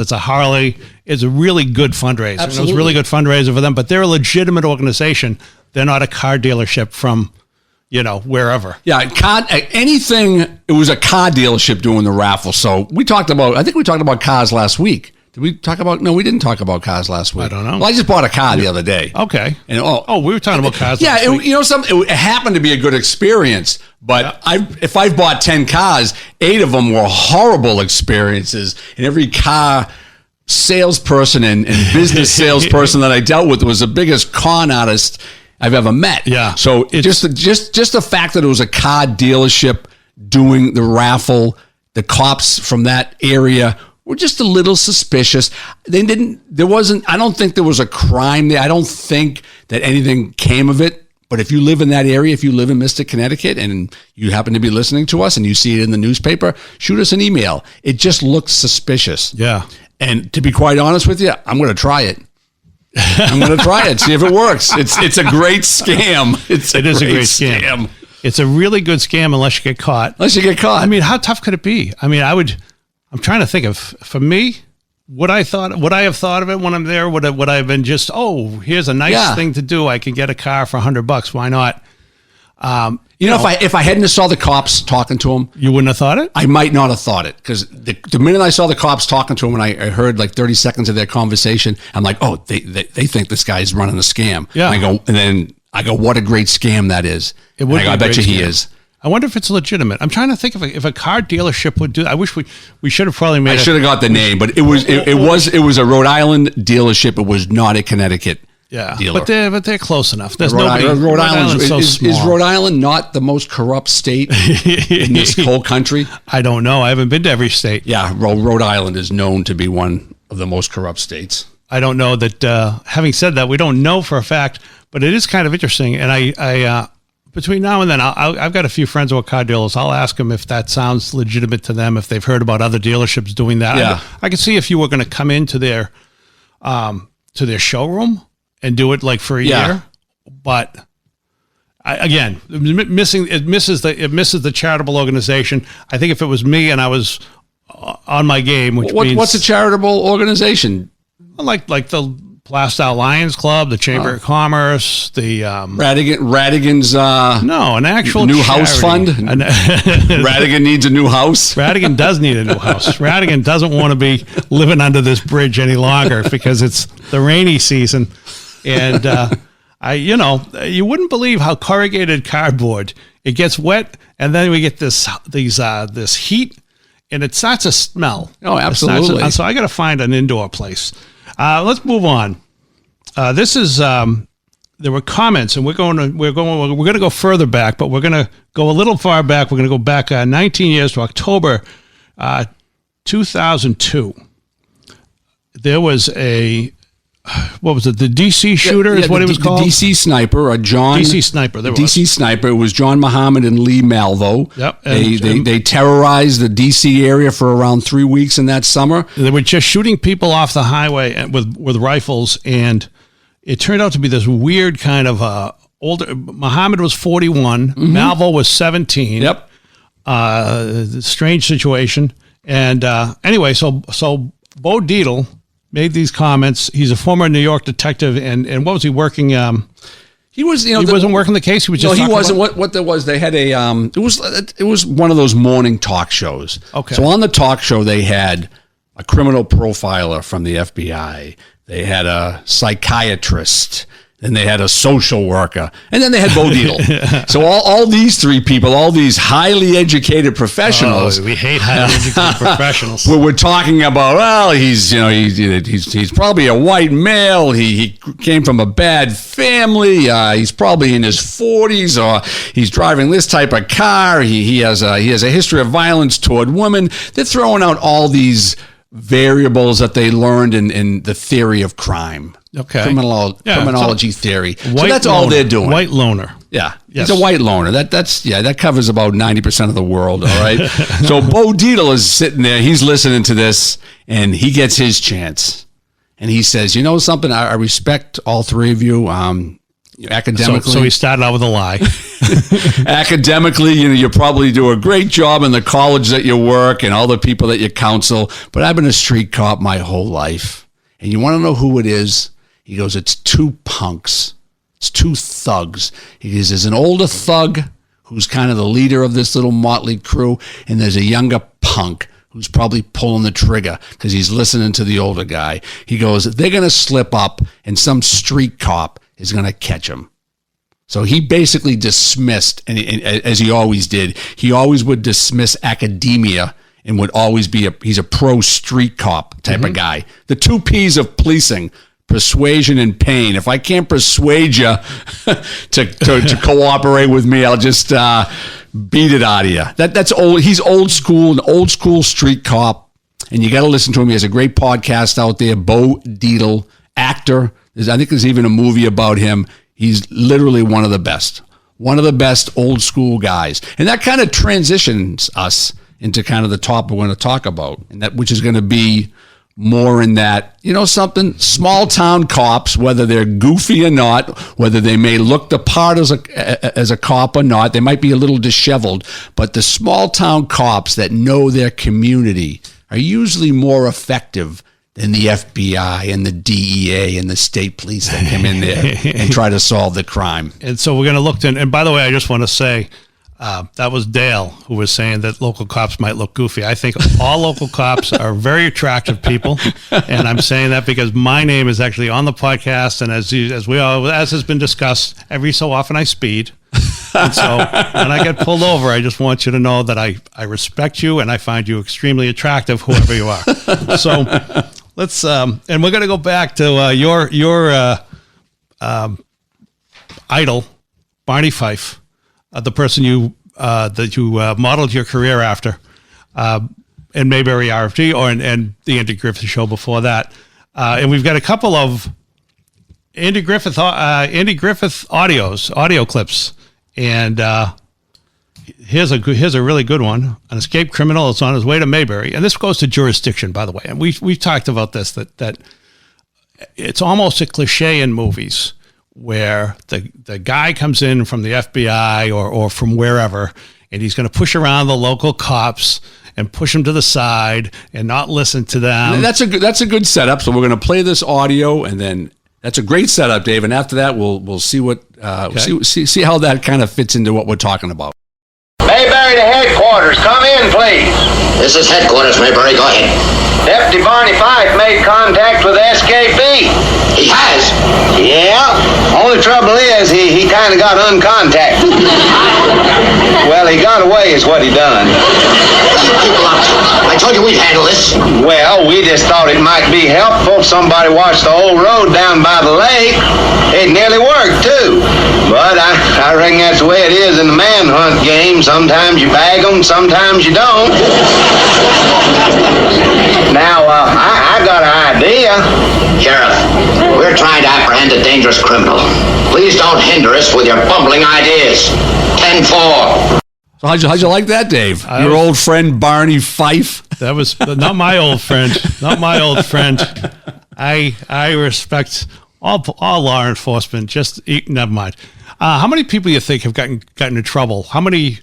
It's a Harley. It's a really good fundraiser. Absolutely. It was a really good fundraiser for them, but they're a legitimate organization. They're not a car dealership from, wherever. Yeah, anything. It was a car dealership doing the raffle. So I think we talked about cars last week. Did we talk about? No, we didn't talk about cars last week. I don't know. Well, I just bought a car the other day. Okay. And we were talking about cars. Yeah, last week. It happened to be a good experience. But if I've bought 10 cars, 8 of them were horrible experiences. And every car salesperson and business salesperson that I dealt with was the biggest con artist I've ever met. Yeah. So just the fact that it was a car dealership doing the raffle, the cops from that area were just a little suspicious. I don't think there was a crime there. I don't think that anything came of it. But if you live in that area, if you live in Mystic, Connecticut, and you happen to be listening to us and you see it in the newspaper, shoot us an email. It just looks suspicious. Yeah. And to be quite honest with you, I'm going to try it. I'm going to try it, see if it works. It's a great scam. It is a great scam. It's a really good scam unless you get caught. I mean, how tough could it be? I mean, I'm trying to think of, for me, would I have thought of it when I'm there? Would I have been just, here's a nice thing to do. I can get a car for $100. Why not? If I hadn't saw the cops talking to him, you wouldn't have thought it? I might not have thought it, because the minute I saw the cops talking to him and I heard like 30 seconds of their conversation, I'm like, they think this guy's running a scam. Yeah. And I go, what a great scam that is. I bet you he is. I wonder if it's legitimate. I'm trying to think if a car dealership would do. I wish we should have probably made. I should have got the name, but it was a Rhode Island dealership. It was not a Connecticut dealer. But they're close enough. There's Rhode Island so small. Is Rhode Island not the most corrupt state in this whole country? I don't know. I haven't been to every state. Yeah, Rhode Island is known to be one of the most corrupt states. I don't know that. Having said that, we don't know for a fact, but it is kind of interesting. And I between now and then, I've got a few friends who are car dealers. I'll ask them if that sounds legitimate to them, if they've heard about other dealerships doing that. Yeah. I could see if you were going to come into their showroom and do it like for a year, but it misses the charitable organization. I think if it was me and I was on my game, what's a charitable organization? Like the Plastow Lions Club, the Chamber of Commerce, the Rattigan's an actual new charity. House fund. Rattigan needs a new house. Rattigan does need a new house. Rattigan doesn't want to be living under this bridge any longer because it's the rainy season, and you wouldn't believe how corrugated cardboard, it gets wet, and then we get this heat, and it starts to smell. Oh, absolutely. So I got to find an indoor place. Let's move on. This is there were comments, and we're going to go further back, but we're going to go a little far back. We're going to go back 19 years to October 2002. There was the DC shooter is what it was called? The DC sniper, DC sniper. DC sniper. It was John Muhammad and Lee Malvo. Yep. They terrorized the DC area for around 3 weeks in that summer. They were just shooting people off the highway with rifles, and it turned out to be this weird kind of older. Muhammad was 41. Mm-hmm. Malvo was 17. Yep. Strange situation. And anyway, so Bo Dietl made these comments. He's a former New York detective, and what was he working? He wasn't working the case. He was just he wasn't. What there was, they had it was one of those morning talk shows. Okay. So on the talk show, they had a criminal profiler from the FBI. They had a psychiatrist. Then they had a social worker, and then they had Bo Dietl. So all these three people, all these highly educated professionals. Oh, we hate highly educated professionals. We're talking about, well, he's probably a white male. He came from a bad family. He's probably in his 40s, or he's driving this type of car. He has a history of violence toward women. They're throwing out all these variables that they learned in the theory of crime. Okay. Criminology theory. So that's all they're doing. White loner. Yeah. Yes. He's a white loner. That covers about 90% of the world, all right? So Bo Dietl is sitting there, he's listening to this, and he gets his chance. And he says, you know something, I respect all three of you. academically. So he started out with a lie. Academically, you probably do a great job in the college that you work and all the people that you counsel. But I've been a street cop my whole life. And you want to know who it is? He goes, it's two punks. It's two thugs. He goes, there's an older thug who's kind of the leader of this little motley crew, and there's a younger punk who's probably pulling the trigger because he's listening to the older guy. He goes, they're going to slip up, and some street cop is going to catch them. So he basically dismissed, and as he always did, he always would dismiss academia and would always be he's a pro street cop type of guy. The two P's of policing: persuasion and pain. If I can't persuade you to cooperate with me, I'll just beat it out of you. That's old. He's old school, an old school street cop, and you got to listen to him. He has a great podcast out there. Bo Dietl, actor. I think there's even a movie about him. He's literally one of the best old school guys, and that kind of transitions us into kind of the topic we're going to talk about, and that which is going to be more in that, something, small town cops, whether they're goofy or not, whether they may look the part as a cop or not, they might be a little disheveled, but the small town cops that know their community are usually more effective than the FBI and the DEA and the state police that come in there and try to solve the crime. And so we're going to look and by the way, I just want to say, that was Dale who was saying that local cops might look goofy. I think all local cops are very attractive people, and I'm saying that because my name is actually on the podcast, and as has been discussed, every so often I speed. And so when I get pulled over, I just want you to know that I respect you and I find you extremely attractive, whoever you are. So let's and we're going to go back to your idol, Barney Fife. The person that you modeled your career after in Mayberry RFG and the Andy Griffith Show before that. And we've got a couple of Andy Griffith audio clips. And here's a really good one. An escaped criminal is on his way to Mayberry. And this goes to jurisdiction, by the way. And we've talked about this, that it's almost a cliche in movies, where the guy comes in from the FBI or from wherever, and he's going to push around the local cops and push them to the side and not listen to them. And that's a good setup. So we're going to play this audio, and then that's a great setup, Dave. And after that, we'll see what see how that kind of fits into what we're talking about. Mayberry to headquarters. Come in, please. This is headquarters, Mayberry. Go ahead. Deputy Barney Fife made contact with SKB. He has? Yeah. Only trouble is he kind of got uncontacted. Well, he got away is what he done. You people up. I told you we'd handle this. Well, we just thought it might be helpful if somebody watched the whole road down by the lake. It nearly worked, too. But I reckon that's the way it is in the manhunt game. Sometimes you bag them, sometimes you don't. Now, I got an idea. Sheriff, we're trying to apprehend a dangerous criminal. Please don't hinder us with your bumbling ideas. 10-4. So how'd you like that, Dave? Your old friend Barney Fife? That was not my old friend. Not my old friend. I respect all law enforcement. Just never mind. How many people you think have gotten in trouble? How many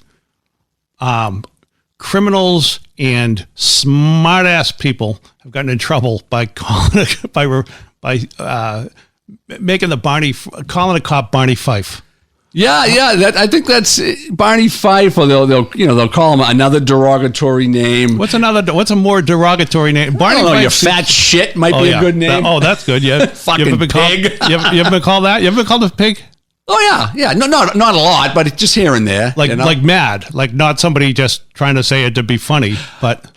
criminals and smart-ass people have gotten in trouble by calling making calling a cop Barney Fife? Yeah. I think that's Barney Fife, or they'll call him another derogatory name. What's a more derogatory name? Barney Fife. You fat shit might be a good name. That's good. Yeah, fucking pig. You ever been called that? You ever been called a pig? Oh yeah. No, not a lot, but just here and there. Like mad, like not somebody just trying to say it to be funny, but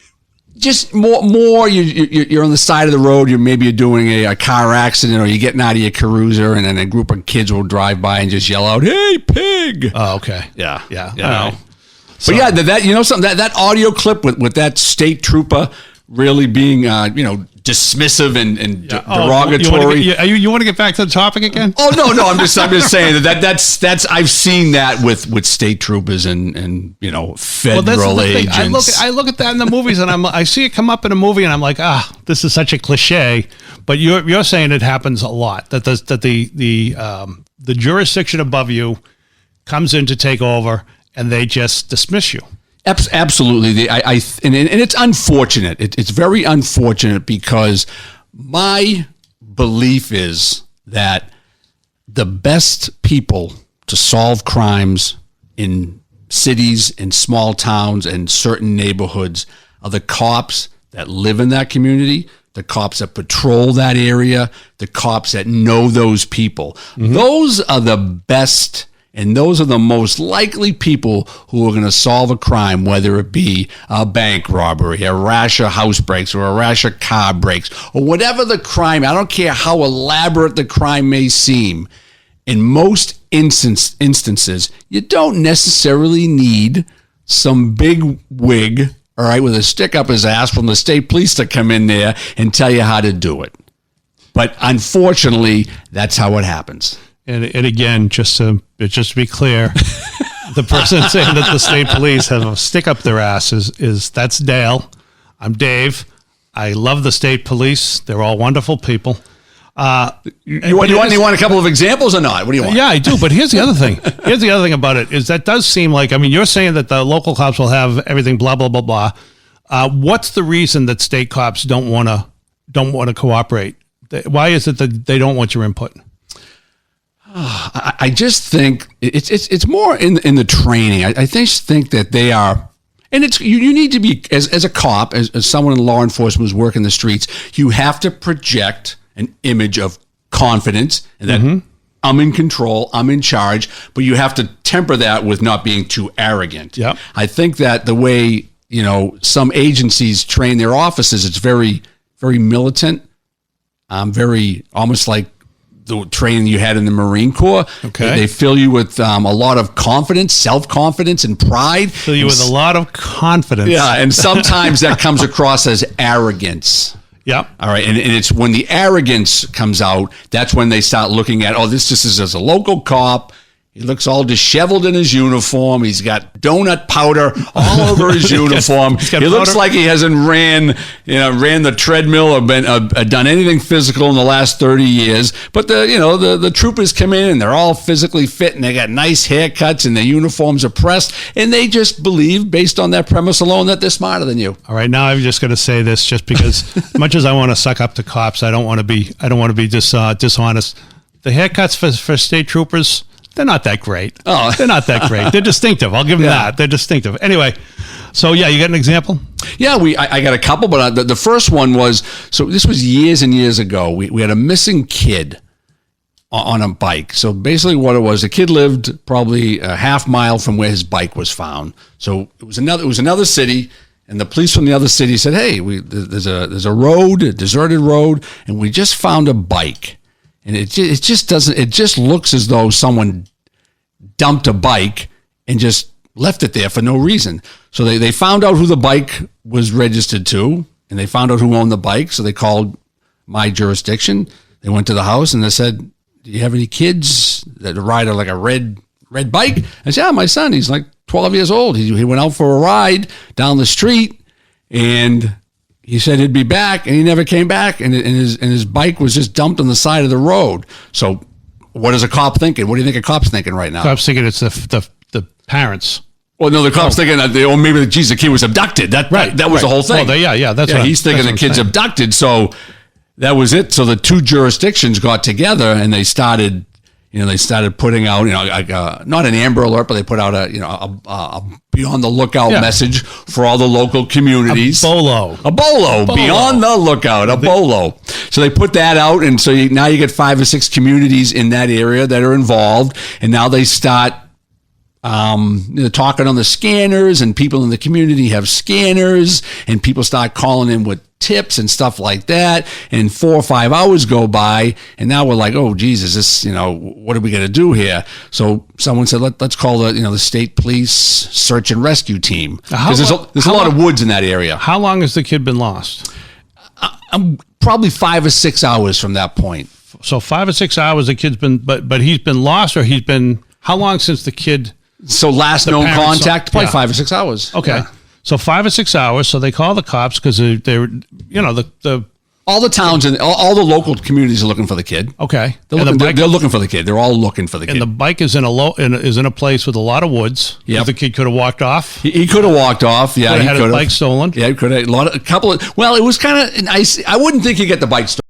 just more. You're on the side of the road. You're doing a car accident, or you're getting out of your cruiser, and then a group of kids will drive by and just yell out, "Hey, pig!" Oh, okay. Yeah. All right. But yeah, that audio clip with that state trooper really being dismissive and derogatory. You want to get back to the topic again? Oh no, I'm just saying that's I've seen that with state troopers and federal agents. I look at that in the movies, and I see it come up in a movie, and I'm like, this is such a cliche. But you're saying it happens a lot, that the the jurisdiction above you comes in to take over, and they just dismiss you. Absolutely. And it's unfortunate. It's very unfortunate because my belief is that the best people to solve crimes in cities, in small towns, and certain neighborhoods are the cops that live in that community, the cops that patrol that area, the cops that know those people. Mm-hmm. Those are the best, and those are the most likely people who are going to solve a crime, whether it be a bank robbery, a rash of house breaks, or a rash of car breaks, or whatever the crime. I don't care how elaborate the crime may seem. In most instances, you don't necessarily need some big wig, all right, with a stick up his ass from the state police to come in there and tell you how to do it. But unfortunately, that's how it happens. And again, just to be clear, the person saying that the state police have a stick up their ass is that's Dale. I'm Dave. I love the state police. They're all wonderful people. You want a couple of examples or not? What do you want? Yeah, I do. But here's the other thing. Here's the other thing about it is that does seem like, I mean, you're saying that the local cops will have everything, blah, blah, blah, blah. What's the reason that state cops don't want to cooperate? Why is it that they don't want your input? I just think it's more in the training. I just think that they are, and it's you need to be as a cop, as someone in law enforcement who's working the streets, you have to project an image of confidence and that I'm in control, I'm in charge, but you have to temper that with not being too arrogant. Yep. I think that the way, some agencies train their officers, it's very, very militant, very almost like the training you had in the Marine Corps. Okay. They fill you with a lot of confidence, self-confidence, and pride. Fill you with a lot of confidence. Yeah, and sometimes that comes across as arrogance. Yep. All right. And it's when the arrogance comes out, that's when they start looking at, this just is as a local cop. He looks all disheveled in his uniform. He's got donut powder all over his uniform. He looks like he hasn't ran the treadmill or done anything physical in the last 30 years. But the troopers come in and they're all physically fit and they got nice haircuts and their uniforms are pressed, and they just believe, based on that premise alone, that they're smarter than you. All right, now I'm just going to say this, just because as much as I want to suck up to cops, I don't want to be dishonest. The haircuts for state troopers, they're not that great. Oh, they're not that great. They're distinctive. I'll give them that. They're distinctive. Anyway, so you got an example? Yeah, I got a couple, but the first one was, so this was years and years ago. We had a missing kid on a bike. So basically what it was, the kid lived probably a half mile from where his bike was found. So it was another city, and the police from the other city said, hey, there's a road, a deserted road, and we just found a bike. And it just looks as though someone dumped a bike and just left it there for no reason. So they found out who the bike was registered to, and they found out who owned the bike. So they called my jurisdiction. They went to the house and they said, do you have any kids that ride like a red bike? I said, yeah, my son, he's like 12 years old. He went out for a ride down the street, and he said he'd be back, and he never came back, and his bike was just dumped on the side of the road. So what is a cop thinking? What do you think a cop's thinking right now? Cop's thinking it's the parents. Well, no, the cop's thinking that maybe the kid was abducted. That was the whole thing. Well, he's thinking the kid's abducted. So that was it. So the two jurisdictions got together and they started putting out, not an Amber Alert, but they put out a be on the lookout message for all the local communities. A bolo. Be on the lookout. A bolo. So they put that out, and so now you get 5 or 6 communities in that area that are involved, and now they start talking on the scanners, and people in the community have scanners, and people start calling in with tips and stuff like that, and 4 or 5 hours go by, and now we're like, oh Jesus, this, what are we going to do here? So someone said, let's call the state police search and rescue team, because there's a lot of woods in that area. How long has the kid been lost? Probably 5 or 6 hours from that point. So 5 or 6 hours the kid's been, but he's been lost, or he's been, how long since the kid? So last known contact, probably 5 or 6 hours. Okay. Yeah. So 5 or 6 hours. So they call the cops because they're the All the towns and all the local communities are looking for the kid. Okay. They're looking for the kid. They're all looking for the kid. And the bike is in a place with a lot of woods. Yep. The kid could have walked off. He could have walked off. Yeah, Could have had his bike stolen. Yeah, he could have. Well, it was kind of nice. I wouldn't think he'd get the bike stolen.